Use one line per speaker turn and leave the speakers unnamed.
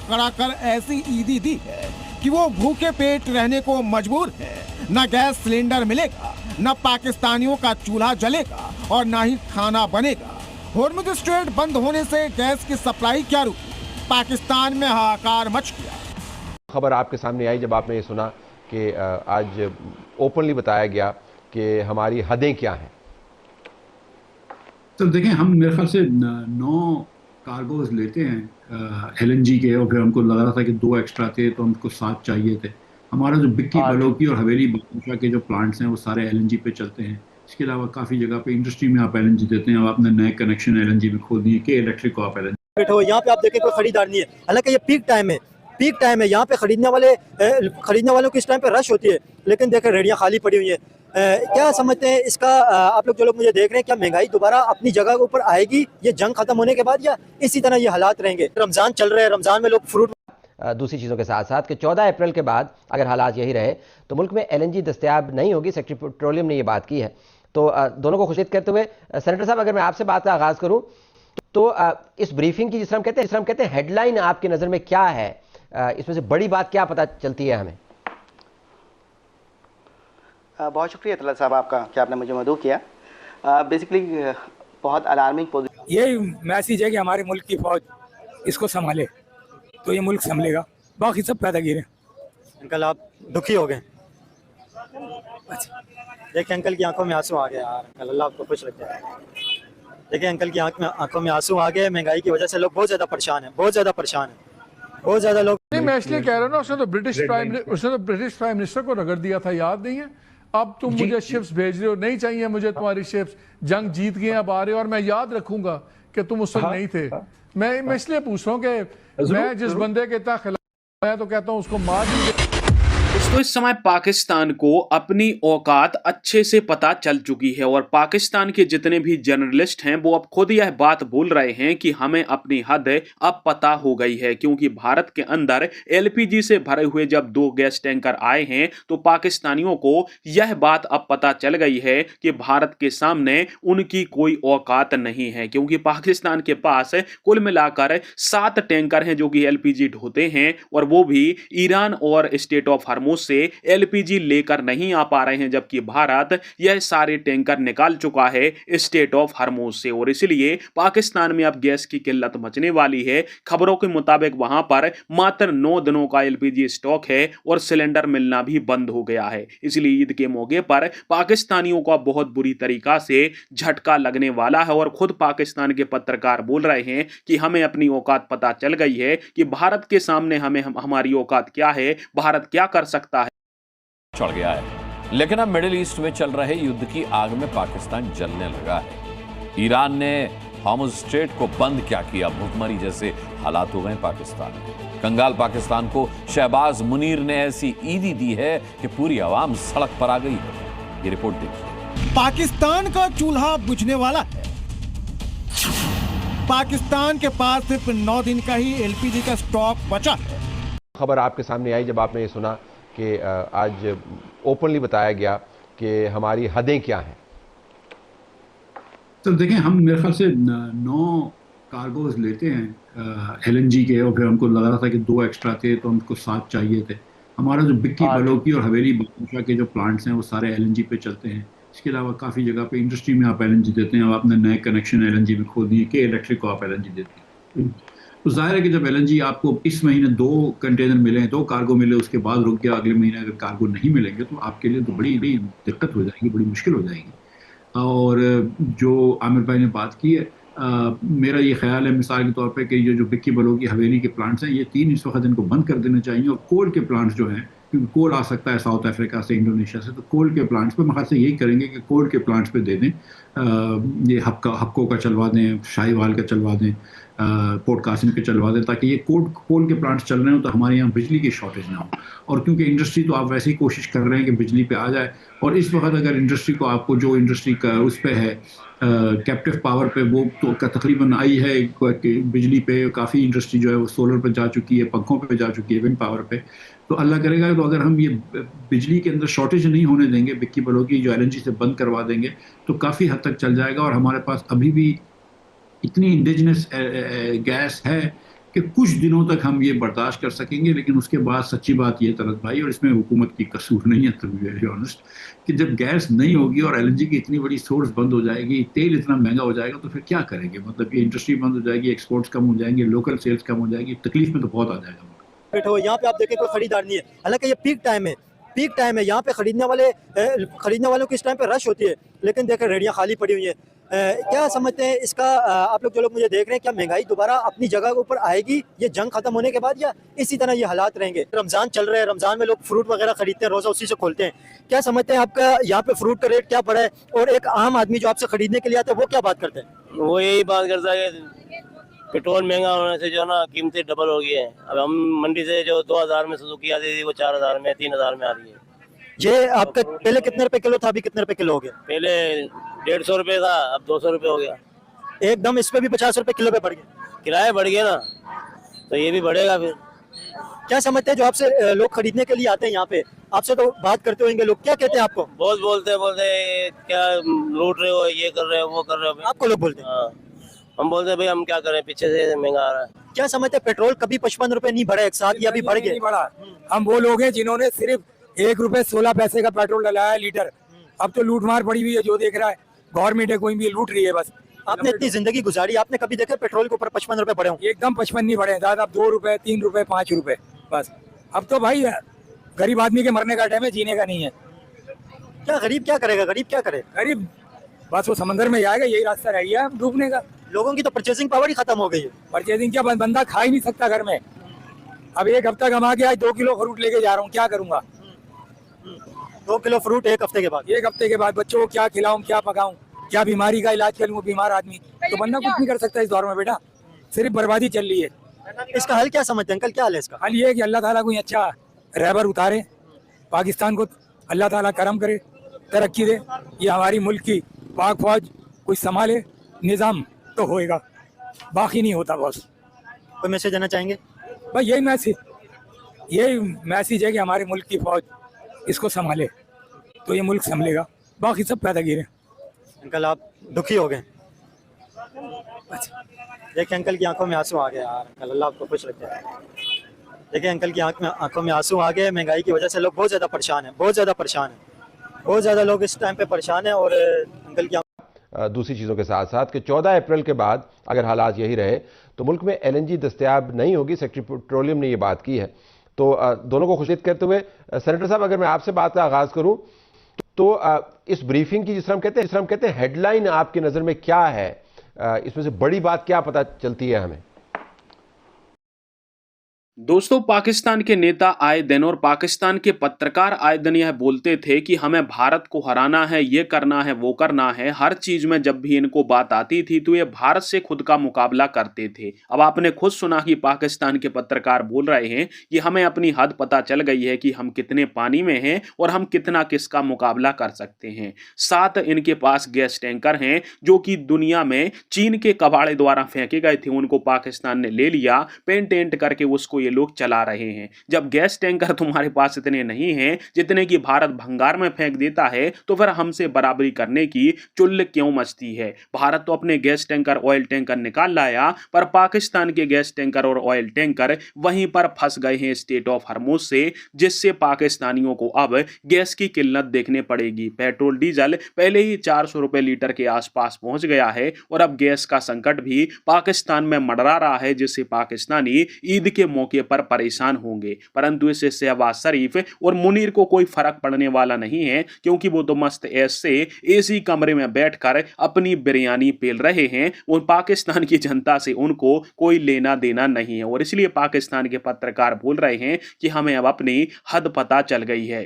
कराकर ऐसी ईदी दी है कि वो भूखे पेट रहने को मजबूर है। न गैस सिलेंडर मिलेगा, न पाकिस्तानियों का चूल्हा जलेगा और न ही खाना बनेगा। हॉर्मुज़ स्ट्रेट बंद होने से गैस की सप्लाई क्या रुकी? पाकिस्तान में हाहाकार मच गया।
खबर आपके सामने आई जब आपने ये सुना कि आज ओपनली बताया गया कि हमारी हदें क्या हैं।
तो देखें, हम मेरे ख्याल से 9 कार्गोज लेते हैं एलएनजी के, और फिर हमको लग रहा था कि 2 एक्स्ट्रा थे तो हमको 7 चाहिए थे। हमारा जो बिक्की बलोकी और हवेली बादशाह के जो प्लांट्स हैं वो सारे एलएनजी पे चलते हैं। इसके अलावा काफ़ी जगह पे इंडस्ट्री में आप एलएनजी देते हैं। अब आपने नए कनेक्शन एलएनजी में खोल दिए कि इलेक्ट्रिक को आप एलएनजी
बैठो। यहाँ पे आप देखें कोई खरीदार नहीं है, हालांकि ये पीक टाइम है। यहाँ पे खरीदने वालों की इस टाइम पे रश होती है, लेकिन देखें रेडियाँ खाली पड़ी हुई हैं। क्या समझते हैं इसका आप लोग, जो लोग मुझे देख रहे हैं, क्या महंगाई दोबारा अपनी जगह के ऊपर आएगी ये जंग खत्म होने के बाद, या इसी तरह ये हालात रहेंगे? रमजान चल रहे हैं, रमजान में लोग फ्रूट
दूसरी चीज़ों के साथ साथ कि 14 अप्रैल के बाद अगर हालात यही रहे तो मुल्क में एलएनजी दस्तयाब नहीं होगी। सेक्रेटरी पेट्रोलियम ने ये बात की है। तो दोनों को खुशीद करते हुए सेनेटर साहब, अगर मैं आपसे बात का आगाज़ करूं तो इस ब्रीफिंग की जिस हम कहते हैं हेडलाइन आपकी नज़र में क्या है? इसमें से बड़ी बात क्या पता चलती है हमें?
बहुत शुक्रिया तलत साहब आपका कि आपने मुझे मदऊ किया। बेसिकली बहुत अलार्मिंग पोजीशन,
यही मैसेज है कि हमारे मुल्क की फौज इसको संभाले तो ये मुल्क संभलेगा, बाकी सब पैदागिर है।
अंकल आप दुखी हो गए? देखिए अंकल की आंखों में आंसू आ गए यार। अंकल अल्लाह आपको खुश रखे। देखिए अंकल की आंखों में आंसू आ गए। महंगाई की वजह से लोग बहुत ज़्यादा परेशान हैं, बहुत ज़्यादा लोग।
नहीं, मैं इसलिए कह रहा हूँ ना, उसने तो ब्रिटिश प्राइम मिनिस्टर को रगड़ दिया था, याद नहीं है? अब तुम मुझे शिप्स भेज रहे हो, नहीं चाहिए मुझे तुम्हारी शिप्स, जंग जीत गए अब आ रहे हो, और मैं याद रखूंगा कि तुम उस वक्त नहीं थे। मैं इसलिए पूछ रहा हूँ कि मैं जिस बंदे के इतना खिलाफ, मैं तो कहता हूँ उसको मार दीजिए।
तो इस समय पाकिस्तान को अपनी औकात अच्छे से पता चल चुकी है और पाकिस्तान के जितने भी जर्नलिस्ट हैं वो अब खुद यह बात बोल रहे हैं कि हमें अपनी हद अब पता हो गई है, क्योंकि भारत के अंदर एलपीजी से भरे हुए जब 2 गैस टैंकर आए हैं तो पाकिस्तानियों को यह बात अब पता चल गई है कि भारत के सामने उनकी कोई औकात नहीं है, क्योंकि पाकिस्तान के पास कुल मिलाकर 7 टैंकर हैं जो कि एलपीजी ढोते हैं, और वो भी ईरान और स्टेट ऑफ हॉर्मुज़ से एलपीजी लेकर नहीं आ पा रहे हैं, जबकि भारत यह सारे टैंकर निकाल चुका है स्टेट ऑफ हॉर्मुज़ से। और इसलिए पाकिस्तान में अब गैस की किल्लत मचने वाली है। खबरों के मुताबिक वहां पर मात्र 9 दिनों का एलपीजी स्टॉक है और सिलेंडर मिलना भी बंद हो गया है। इसलिए ईद के मौके पर पाकिस्तानियों को बहुत बुरी तरीका से झटका लगने वाला है और खुद पाकिस्तान के पत्रकार बोल रहे हैं कि हमें अपनी औकात पता चल गई है कि भारत के सामने हमारी औकात क्या है, भारत क्या कर सकता है।
चढ़ गया है, लेकिन अब मिडिल ईस्ट में चल रहे युद्ध की आग में पाकिस्तान जलने लगा है। ईरान ने हॉर्मुज़ स्ट्रेट को बंद क्या किया, भूखमरी जैसे हालात हो गए पाकिस्तान में। कंगाल पाकिस्तान को शहबाज मुनीर ने ऐसी ईदी दी है कि पूरी आवाम सड़क पर आ गई है। ये रिपोर्ट देखिए।
पाकिस्तान का चूल्हा बुझने वाला है। पाकिस्तान के पास सिर्फ 9 दिन का ही एलपीजी का स्टॉक बचा है।
खबर आपके सामने आई जब आपने ये सुना कि आज ओपनली बताया गया कि हमारी हदें क्या हैं।
तो देखें, हम मेरे ख्याल से 9 कार्गोज लेते हैं एलएनजी के, और फिर हमको लग रहा था कि 2 एक्स्ट्रा थे तो हमको 7 चाहिए थे। हमारा जो बिक्की बलोकी और हवेली बादशाह के जो प्लांट्स हैं वो सारे एलएनजी पे चलते हैं। इसके अलावा काफ़ी जगह पे इंडस्ट्री में आप एलएनजी देते हैं। अब आपने नए कनेक्शन एलएनजी में खोल दिए कि इलेक्ट्रिक को आप एलएनजी देते हैं। तो जाहिर है कि जब एलएनजी आपको इस महीने 2 कंटेनर मिले, 2 कार्गो मिले, उसके बाद रुक गया, अगले महीने अगर कार्गो नहीं मिलेंगे तो आपके लिए तो बड़ी दिक्कत हो जाएगी, बड़ी मुश्किल हो जाएगी। और जो आमिर भाई ने बात की है, मेरा ये ख्याल है मिसाल के तौर पे कि ये जो बिक्की बलोकी हवेली के प्लांट्स हैं, ये 3 इस वक्त इनको बंद कर देने चाहिए। और कोल के प्लांट्स जो हैं, क्योंकि कोल आ सकता है साउथ अफ्रीका से, इंडोनेशिया से, तो कोल के प्लांट्स पे मखाल से यही करेंगे कि कोल के प्लांट्स पे दे दें। ये हक्को का चलवा दें, शाहीवाल का चलवा दें, पोर्ट कासिम के चलवा दें, ताकि ये कोल के प्लांट्स चल रहे हो तो हमारे यहाँ बिजली की शॉर्टेज ना हो। और क्योंकि इंडस्ट्री तो आप वैसे ही कोशिश कर रहे हैं कि बिजली पे आ जाए, और इस वक्त अगर इंडस्ट्री को आपको जो इंडस्ट्री का उस पे है कैप्टिव पावर पे, वो तो तकरीबन आई है बिजली पे। काफ़ी इंडस्ट्री जो है वो सोलर पे जा चुकी है, पंखों पे जा चुकी है, विंड पावर पे। तो अल्लाह करेगा तो अगर हम ये बिजली के अंदर शॉर्टेज नहीं होने देंगे, बिक्की बलोकी जो एलएनजी से बंद करवा देंगे, तो काफ़ी हद तक चल जाएगा। और हमारे पास अभी भी इतनी इंडिजिनस गैस है कि कुछ दिनों तक हम ये बर्दाश्त कर सकेंगे, लेकिन उसके बाद सच्ची बात ये तलत भाई, और इसमें हुकूमत की कसूर नहीं है, टू बी वेरी ऑनेस्ट, कि जब गैस नहीं होगी और एलएनजी की इतनी बड़ी सोर्स बंद हो जाएगी, तेल इतना महंगा हो जाएगा, तो फिर क्या करेंगे? मतलब ये इंडस्ट्री बंद हो जाएगी, एक्सपोर्ट्स कम हो जाएंगे, लोकल सेल्स कम हो जाएगी, तकलीफ में तो बहुत आ जाएगा।
बैठो यहाँ पे आप देखें कोई खरीदार नहीं है, हालांकि ये पीक टाइम है, यहाँ पे खरीदने वालों की इस टाइम पे रश होती है, लेकिन देखें रेहड़ियाँ खाली पड़ी हुई हैं। क्या समझते हैं इसका, आप लोग जो लोग मुझे देख रहे हैं, क्या महंगाई दोबारा अपनी जगह के ऊपर आएगी ये जंग खत्म होने के बाद, या इसी तरह ये हालात रहेंगे? रमजान चल रहा है, रमजान में लोग फ्रूट वगैरह खरीदते हैं, रोजा उसी से खोलते हैं। क्या समझते हैं आपका यहाँ पे फ्रूट का रेट क्या पड़ा है, और एक आम आदमी जो आपसे खरीदने के लिए आता है वो क्या बात करते हैं?
वो यही बात करता है कि पेट्रोल महंगा होने से जो है ना कीमतें डबल हो गई है। अब हम मंडी से जो 2000 में सुजुकी आती थी वो 4000 में 3000 में आ रही है।
ये आपका पहले कितने रुपए किलो था, अभी कितने रुपए किलो हो गया?
पहले 150 रुपए था, अब 200 रुपए हो गया।
एकदम इस पे भी 50 रुपए किलो पे बढ़ गया।
किराया बढ़ गया ना, तो ये भी बढ़ेगा फिर।
क्या समझते हैं जो आपसे लोग खरीदने के लिए आते हैं यहाँ पे, आपसे तो बात करते होंगे लोग, क्या कहते हैं आपको?
बहुत बोलते क्या लूट रहे हो, ये कर रहे हो, वो कर रहे हो।
आपको लोग बोलते हैं?
हाँ, हम बोलते हैं भाई हम क्या करें, पीछे से महंगा आ रहा है।
क्या समझते हैं पेट्रोल कभी 55 रुपए नहीं बढ़ा एक साथ, या अभी बढ़ गया?
नहीं बढ़ा। हम वो लोग हैं जिन्होंने सिर्फ 1 रुपए 16 पैसे का पेट्रोल डलाया है लीटर। अब तो लूटमार पड़ी हुई है, जो देख रहा है गवर्नमेंट है, कोई भी लूट रही है बस।
आपने इतनी जिंदगी गुजारी, आपने कभी देखा पेट्रोल के ऊपर 55 रुपए बढ़े हों?
एकदम 55 नहीं बढ़े ज्यादा, अब 2 रुपए 3 रुपए 5 रुपए बस। अब तो भाई गरीब आदमी के मरने का टाइम है, जीने का नहीं है।
क्या गरीब क्या करेगा? गरीब क्या करे?
गरीब बस वो समंदर में जाएगा, यही रास्ता रह गया डूबने का।
लोगों की तो परचेसिंग पावर ही खत्म हो गई है।
परचेजिंग क्या, बंदा खा ही नहीं सकता घर में। अब एक हफ्ता कमा के आज 2 किलो फ्रूट लेके जा रहा हूँ, क्या करूंगा?
2 किलो फ्रूट एक हफ्ते के बाद
बच्चों को क्या खिलाऊं, क्या पकाऊं, क्या बीमारी का इलाज करूं? बीमार आदमी तो बंदा कुछ नहीं कर सकता इस दौर में बेटा, सिर्फ बर्बादी चल रही है।
इसका हल क्या समझते हैं अंकल, क्या हल है इसका?
हल ये है कि अल्लाह ताला कोई अच्छा रहबर उतारे, पाकिस्तान को अल्लाह ताला करम करे, तरक्की दे, ये हमारी मुल्क की पाक फौज कुछ संभाले, निज़ाम तो होएगा, बाकी नहीं होता बॉस।
कोई मैसेज देना चाहेंगे?
भाई यही मैसेज है कि हमारे मुल्क की फौज इसको संभाले तो ये मुल्क संभलेगा, बाकी सब पैदागिर है।
अंकल आप दुखी हो गए? देखिए अंकल की आंखों में आंसू आ गए यार। अंकल अल्लाह आपको खुश रखे। देखिए अंकल की आंखों में आंसू आ गए। महंगाई की वजह से लोग बहुत ज़्यादा परेशान हैं, बहुत ज़्यादा लोग इस टाइम पे परेशान हैं। और अंकल की
दूसरी चीज़ों के साथ साथ कि 14 अप्रैल के बाद अगर हालात यही रहे तो मुल्क में एलएनजी दस्तयाब नहीं होगी। सेक्रेटरी पेट्रोलियम ने ये बात की है। तो दोनों को खुशीद करते हुए सेनेटर साहब, अगर मैं आपसे बात का आगाज़ करूं तो इस ब्रीफिंग की जिस तरह हम कहते हैं हेडलाइन आपकी नज़र में क्या है? इसमें से बड़ी बात क्या पता चलती है हमें?
दोस्तों, पाकिस्तान के नेता आए दिन और पाकिस्तान के पत्रकार आए दिन यह बोलते थे कि हमें भारत को हराना है, ये करना है, वो करना है। हर चीज में जब भी इनको बात आती थी तो ये भारत से खुद का मुकाबला करते थे। अब आपने खुद सुना कि पाकिस्तान के पत्रकार बोल रहे हैं कि हमें अपनी हद पता चल गई है कि हम कितने पानी में हैं और हम कितना किसका मुकाबला कर सकते हैं। साथ इनके पास गैस टैंकर हैं जो कि दुनिया में चीन के कबाड़े द्वारा फेंके गए थे, उनको पाकिस्तान ने ले लिया, पेंटेंट करके उसको लोग चला रहे हैं। जब गैस टैंकर तुम्हारे पास इतने नहीं हैं जितने कि भारत भंगार में फेंक देता है तो फिर हमसे बराबरी करने की चुल्ल क्यों मचती है? भारत तो अपने गैस टैंकर, ऑयल टैंकर निकाल लाया, पर पाकिस्तान के गैस टैंकर और ऑयल टैंकर वहीं पर फंस गए हैं स्टेट ऑफ हरमुज से, जिससे पाकिस्तानियों को अब गैस की किल्लत देखने पड़ेगी। पेट्रोल डीजल पहले ही 400 रुपए लीटर के आसपास पहुंच गया है और अब गैस का संकट भी पाकिस्तान में मंडरा रहा है, जिससे पाकिस्तानी ईद के मौके पर परेशान होंगे। परंतु इससे शहबाज शरीफ और मुनीर को कोई फर्क पड़ने वाला नहीं है, क्योंकि वो तो मस्त ऐसे एसी कमरे में बैठकर अपनी बिरयानी पेल रहे हैं। उन पाकिस्तान की जनता से उनको कोई लेना देना नहीं है और इसलिए पाकिस्तान के पत्रकार बोल रहे हैं कि हमें अब अपनी हद पता चल गई है।